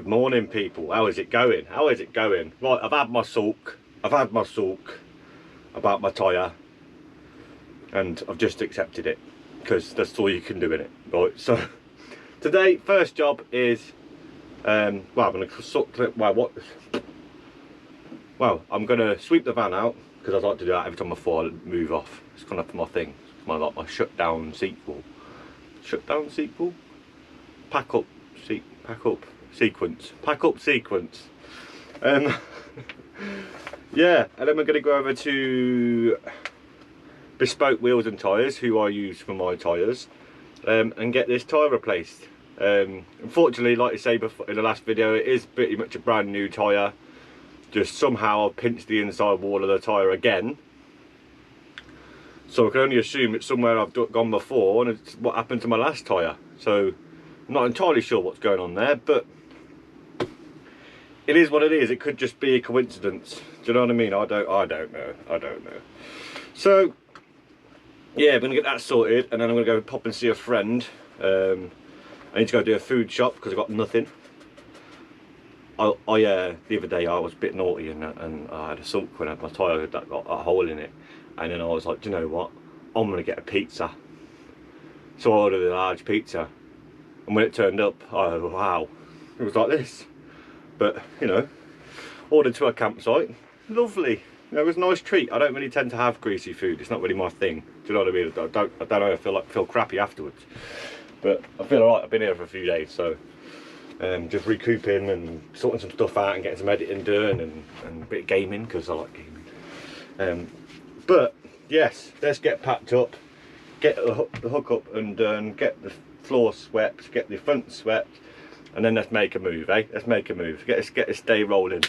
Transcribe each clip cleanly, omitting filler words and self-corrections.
Good morning, people. How is it going? How is it going? Right, I've had my sulk about my tyre, and I've just accepted it because that's all you can do in it. Right, so today, first job is I'm gonna sweep the van out because I like to do that every time before I move off. It's kind of my thing. It's kind of like my shutdown sequel. Pack up sequence. Yeah, and then we're going to go over to Bespoke Wheels and Tyres, who I use for my tyres, and get this tyre replaced. Unfortunately, like I say before in the last video, it is pretty much a brand new tyre. Just somehow I've pinched the inside wall of the tyre again. So I can only assume it's somewhere I've gone before, and it's what happened to my last tyre. So I'm not entirely sure what's going on there, but it is what it is. It could just be a coincidence. Do you know what I mean? I don't know. So yeah, I'm gonna get that sorted, and then I'm gonna go pop and see a friend. I need to go do a food shop because I've got nothing. The other day I was a bit naughty and I had a sulk when my tyre that got a hole in it, and then I was like, do you know what? I'm gonna get a pizza. So I ordered a large pizza, and when it turned up, oh wow, it was like this. But you know, ordered to a campsite, lovely. You know, it was a nice treat. I don't really tend to have greasy food. It's not really my thing. Do you know what I mean? I don't know. I feel crappy afterwards, but I feel alright. I've been here for a few days, so just recouping and sorting some stuff out and getting some editing done and a bit of gaming because I like gaming. But yes, let's get packed up, get the hook up and get the floor swept, get the front swept, and then let's make a move, eh? Let's make a move. Get this day rolling.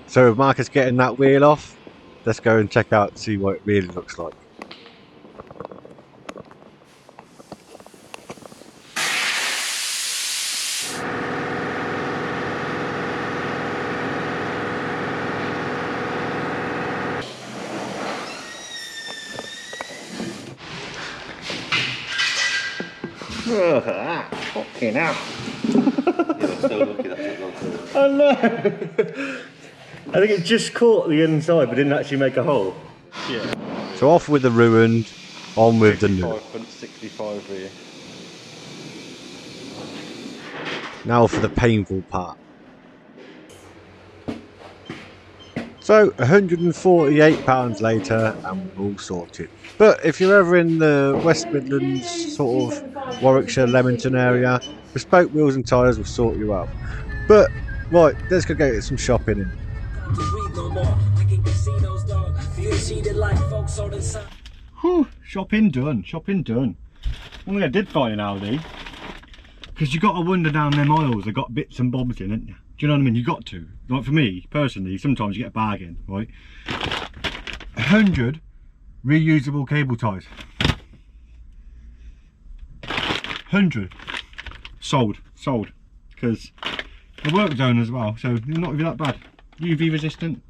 So with Marcus getting that wheel off, let's go and check out, see what it really looks like. Fucking hell. I'm so lucky that's not gone through. Oh no! I think it just caught the inside but didn't actually make a hole. Yeah. So off with the ruined, on with the new. 65 here. Now for the painful part. So £148 later and we're all sorted. But if you're ever in the West Midlands, sort of Warwickshire, Leamington area, Bespoke Wheels and Tyres will sort you out. But right, let's go get some shopping in. Whew, shopping done, shopping done. One thing I did find in Aldi, because you got to wander down them aisles, they got bits and bobs in it. Do you know what I mean? You got to. Like for me, personally, sometimes you get a bargain, right? 100 reusable cable ties. 100. Sold. Because the work zone as well, so they're not even that bad. UV resistant.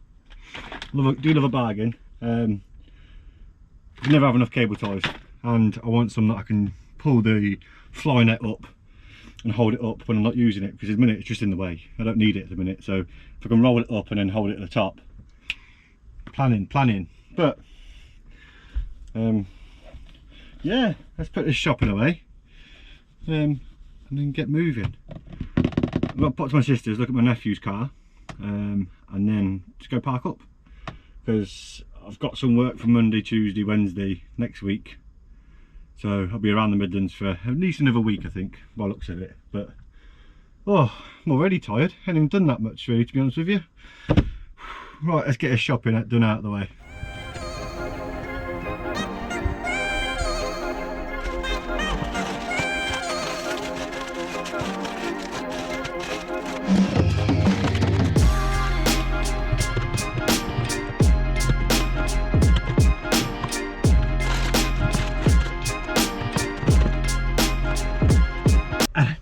Do love a bargain. You never have enough cable ties, and I want some that I can pull the fly net up and hold it up when I'm not using it, because at the minute it's just in the way. I don't need it at the minute, so if I can roll it up and then hold it at the top, planning. But yeah, let's put this shopping away and then get moving. I've got to pop to my sister's, look at my nephew's car, and then just go park up, because I've got some work for Monday, Tuesday, Wednesday next week. So I'll be around the Midlands for at least another week, I think, by the looks of it. But oh, I'm already tired. I haven't even done that much really, to be honest with you. Right, let's get this shopping done out of the way.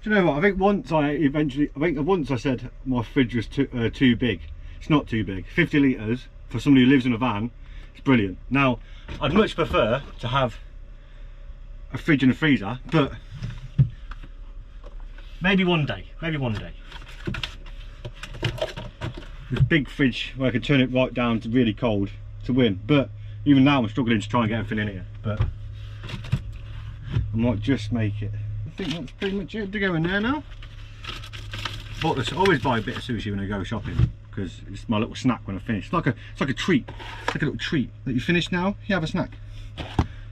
Do you know what? I think once I said my fridge was too big. It's not too big. 50 litres for somebody who lives in a van, it's brilliant. Now, I'd much prefer to have a fridge and a freezer, but maybe one day. This big fridge where I could turn it right down to really cold to win. But even now I'm struggling to try and get everything in here. But I might just make it. I think that's pretty much it to go in there now. Bought this, I always buy a bit of sushi when I go shopping, because it's my little snack when I finish. It's like a treat. It's like a little treat that you finish now, you have a snack.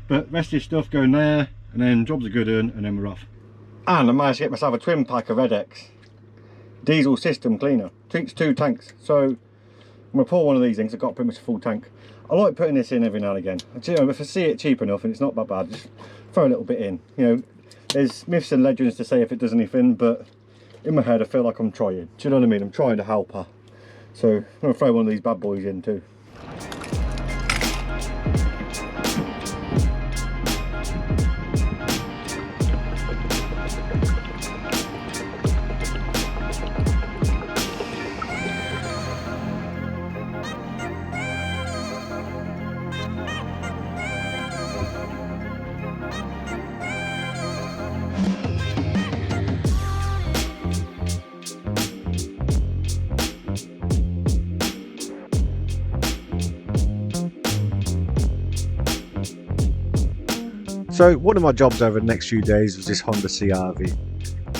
But rest of this stuff go in there, and then jobs are good and then we're off. And I managed to get myself a twin pack of Red-X diesel system cleaner. It's 2 tanks. So I'm gonna pour one of these things. I've got pretty much a full tank. I like putting this in every now and again. You know, if I see it cheap enough and it's not that bad, just throw a little bit in. You know, there's myths and legends to say if it does anything, but in my head I feel like I'm trying. Do you know what I mean? I'm trying to help her. So I'm going to throw one of these bad boys in too. So one of my jobs over the next few days was this Honda CR-V.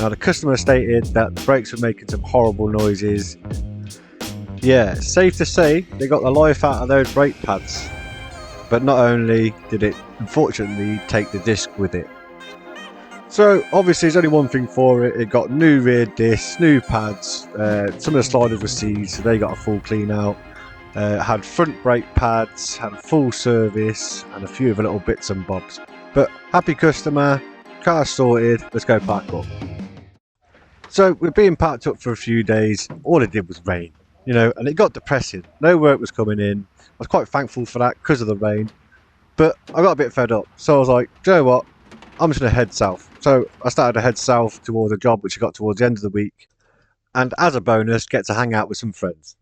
Now the customer stated that the brakes were making some horrible noises. Yeah, safe to say they got the life out of those brake pads. But not only did it unfortunately take the disc with it. So obviously there's only one thing for it. It got new rear discs, new pads, some of the sliders were seized, so they got a full clean out. Had front brake pads, had a full service and a few other little bits and bobs. But happy customer, car sorted, let's go park up. So we're being parked up for a few days. All it did was rain, you know, and it got depressing. No work was coming in. I was quite thankful for that because of the rain, but I got a bit fed up. So I was like, do you know what, I'm just gonna head south. So I started to head south towards a job which I got towards the end of the week, and as a bonus get to hang out with some friends.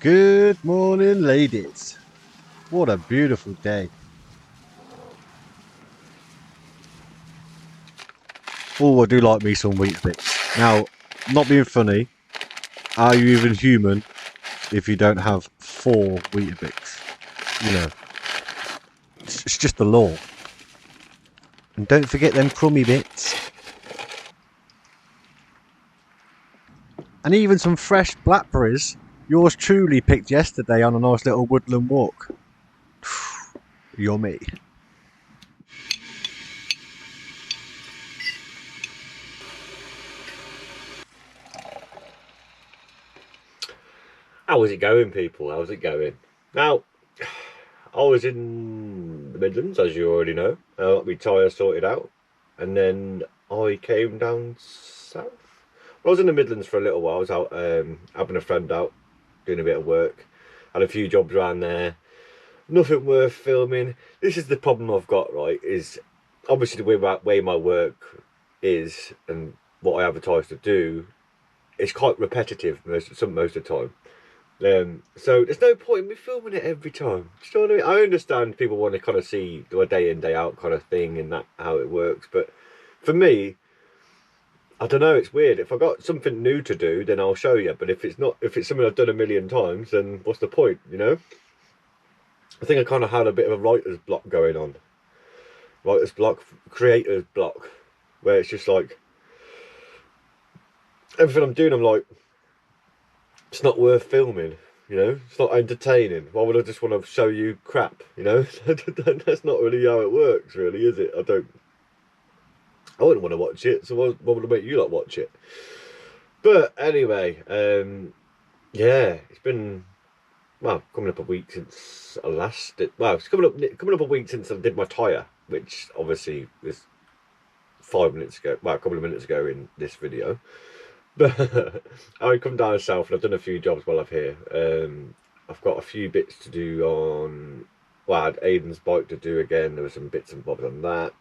Good morning, ladies. What a beautiful day. Oh, I do like me some Weetabix. Now, not being funny, are you even human if you don't have 4 Weetabix? You know, it's just the law. And don't forget them crummy bits. And even some fresh blackberries. Yours truly picked yesterday on a nice little woodland walk. Yummy. How was it going, people? How's it going? Now, I was in the Midlands, as you already know. I got my Tyre sorted out. And then I came down south. I was in the Midlands for a little while. I was out helping a friend out, doing a bit of work. Had a few jobs around there. Nothing worth filming. This is the problem I've got, right? Is obviously the way my work is and what I advertise to do, it's quite repetitive most of the time. So there's no point in me filming it every time. Do you know what I mean? I understand people want to kind of see a day in, day out kind of thing and that how it works, but for me, I don't know, it's weird. If I got something new to do, then I'll show you. But if it's something I've done a million times, then what's the point, you know? I think I kind of had a bit of a writer's block going on. Writer's block, creator's block, where it's just like, everything I'm doing, I'm like, it's not worth filming, you know? It's not entertaining. Why would I just want to show you crap, you know? That's not really how it works, really, is it? I wouldn't want to watch it, so why would I make you lot watch it? But anyway, yeah, it's been, well, coming up a week since I last did, well, it's coming up a week since I did my tyre, which obviously was 5 minutes ago, well, a couple of minutes ago in this video. But I come down south and I've done a few jobs while I'm here. I've got a few bits to do on, well, I had Aiden's bike to do again. There were some bits and bobs on that.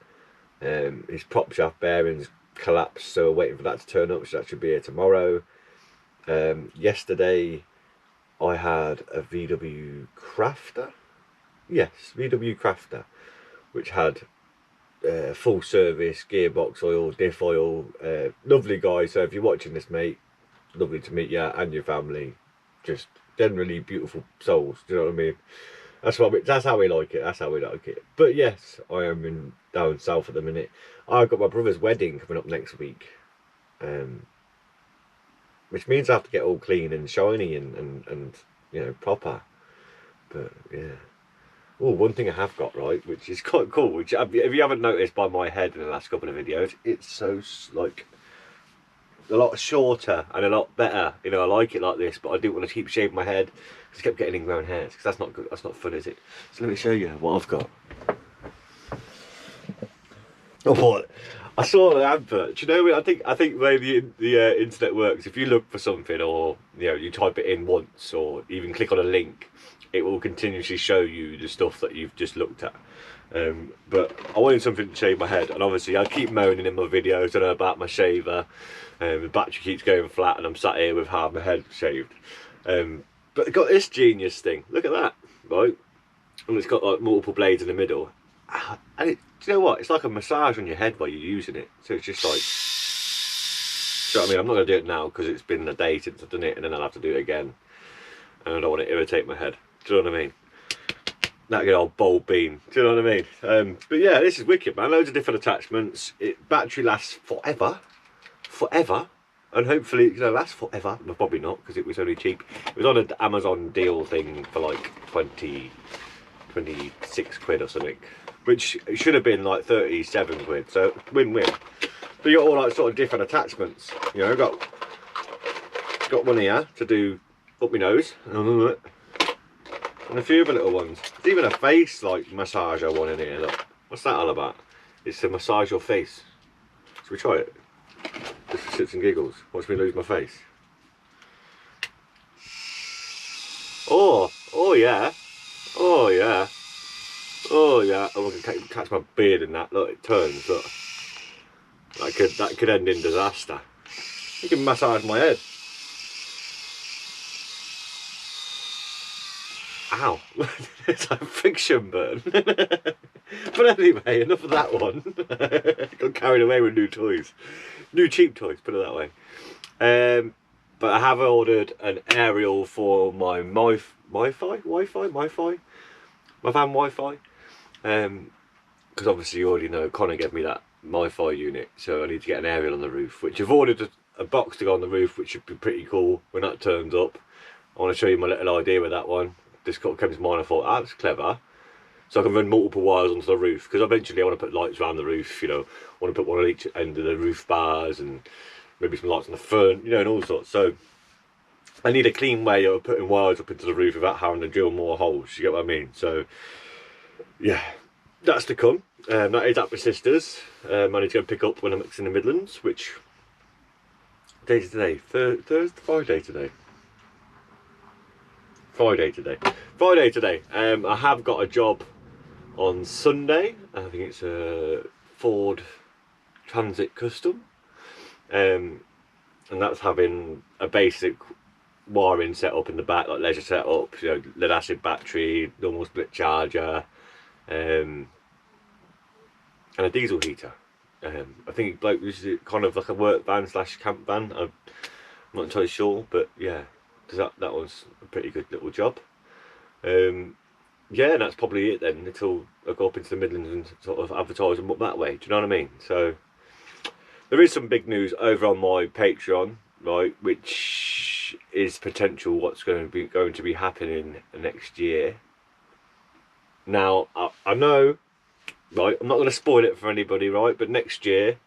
His prop shaft bearings collapsed, so we're waiting for that to turn up, so that should be here tomorrow. Yesterday I had a VW Crafter. Yes, VW Crafter, which had full service, gearbox oil, diff oil. Lovely guy. So if you're watching this, mate, lovely to meet you and your family. Just generally beautiful souls. Do you know what I mean? That's how we like it. That's how we like it. But yes, I am down south at the minute. I've got my brother's wedding coming up next week, which means I have to get all clean and shiny and you know, proper. But yeah. Oh, one thing I have got, right, which is quite cool, which if you haven't noticed by my head in the last couple of videos, it's so, like, a lot shorter and a lot better. You know, I like it like this, but I didn't want to keep shaving my head because I kept getting ingrown hairs, because that's not good, that's not fun, is it? So let me show you what I've got. Oh, I saw an advert. Do you know, I think the way the internet works, if you look for something, or, you know, you type it in once, or even click on a link, it will continuously show you the stuff that you've just looked at. But I wanted something to shave my head, and obviously I keep moaning in my videos, I know, about my shaver. The battery keeps going flat and I'm sat here with half my head shaved. But I got this genius thing, look at that, right? And it's got like multiple blades in the middle. And do you know what? It's like a massage on your head while you're using it. So it's just like, do you know what I mean? I'm not going to do it now because it's been a day since I've done it, and then I'll have to do it again. And I don't want to irritate my head. Do you know what I mean? That good old bold bean. Do you know what I mean? But yeah, this is wicked, man. Loads of different attachments. Battery lasts forever. Forever. And hopefully it's going to last forever. Well, probably not, because it was only cheap. It was on an Amazon deal thing for like 26 quid or something. Which should have been like 37 quid. So win-win. But you got all like sort of different attachments. You know, got one here to do up my nose. And a few other little ones. There's even a face like massager one in here. Look, what's that all about? It's to massage your face. Should we try it? Just for shits and giggles. Watch me lose my face. Oh yeah. Oh yeah. Oh yeah. Oh, I can catch my beard in that. Look, it turns. Look. That could end in disaster. You can massage my head. Ow, it's like a friction burn. But anyway, enough of that one. Got carried away with new toys. New cheap toys, put it that way. But I have ordered an aerial for my my van Wi-Fi. Because obviously you already know Connor gave me that Wi-Fi unit, so I need to get an aerial on the roof, which I've ordered a box to go on the roof, which should be pretty cool when that turns up. I want to show you my little idea with that one. This came to mind, I thought, ah, that's clever. So I can run multiple wires onto the roof, because eventually I want to put lights around the roof, you know, I want to put one on each end of the roof bars, and maybe some lights on the front, you know, and all sorts. So I need a clean way of putting wires up into the roof without having to drill more holes, you get what I mean? So yeah, that's to come. That is at my sister's. I need to go pick up when I'm in the Midlands, which day is today? Thursday, Friday today. Friday today. I have got a job on Sunday. I think it's a Ford Transit Custom, and that's having a basic wiring set up in the back, like leisure setup, you know, lead acid battery, normal split charger, and a diesel heater. I think bloke uses it kind of like a work van / camp van. I'm not entirely sure, but yeah, that was a pretty good little job. Yeah, and that's probably it then, until I go up into the Midlands and sort of advertise them up that way. Do you know what I mean? So there is some big news over on my Patreon, right, which is potential what's going to be happening next year. Now I know, right, I'm not going to spoil it for anybody, right, but next year,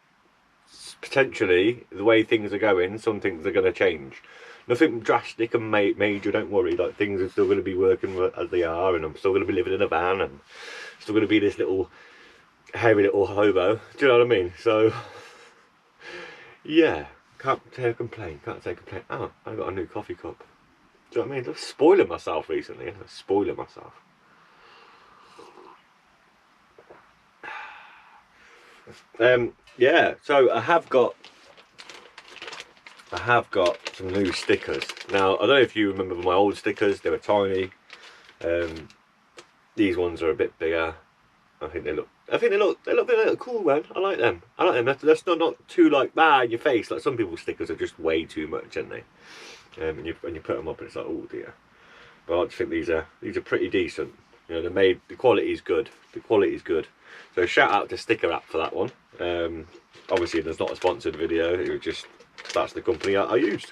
potentially, the way things are going, some things are going to change. Nothing drastic and major, don't worry, like things are still going to be working as they are, and I'm still going to be living in a van, and still going to be this little hairy little hobo, do you know what I mean? So yeah, can't say a complaint. Oh, I got a new coffee cup. Do you know what I mean? I'm spoiling myself recently, I'm spoiling myself. Yeah, so I have got some new stickers. Now, I don't know if you remember my old stickers, they were tiny. These ones are a bit bigger. I think they look cool, man. I like them. That's not too like in your face. Like some people's stickers are just way too much, aren't they? And you put them up and it's like, oh dear. But I think these are pretty decent. You know, they're made. The quality is good. So shout out to Sticker App for that one. Obviously, there's not a sponsored video. It was just, that's the company I used.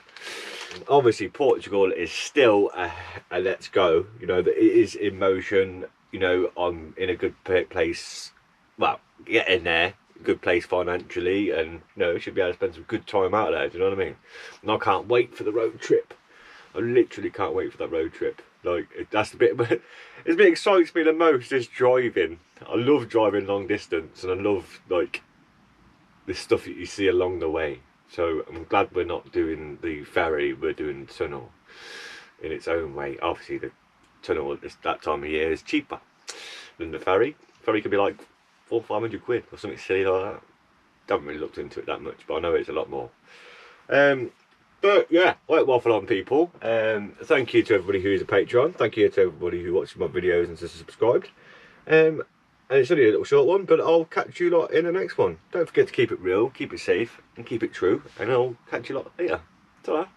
Obviously, Portugal is still a let's go. You know, that it is in motion. You know, I'm in a good place. Well, getting there. Good place financially, and you know, should be able to spend some good time out there. Do you know what I mean? And I can't wait for the road trip. I literally can't wait for that road trip. Like, that's the bit, but it's bit excites me the most is driving. I love driving long distance, and I love like the stuff that you see along the way. So I'm glad we're not doing the ferry, we're doing the tunnel in its own way. Obviously the tunnel at that time of year is cheaper than the ferry. Ferry could be like 400 or 500 quid or something silly like that. Haven't really looked into it that much, but I know it's a lot more. But yeah, I won't waffle on, people. Thank you to everybody who's a Patreon. Thank you to everybody who watches my videos and is subscribed. And it's only a little short one, but I'll catch you lot in the next one. Don't forget to keep it real, keep it safe, and keep it true. And I'll catch you lot later. Ta-ra.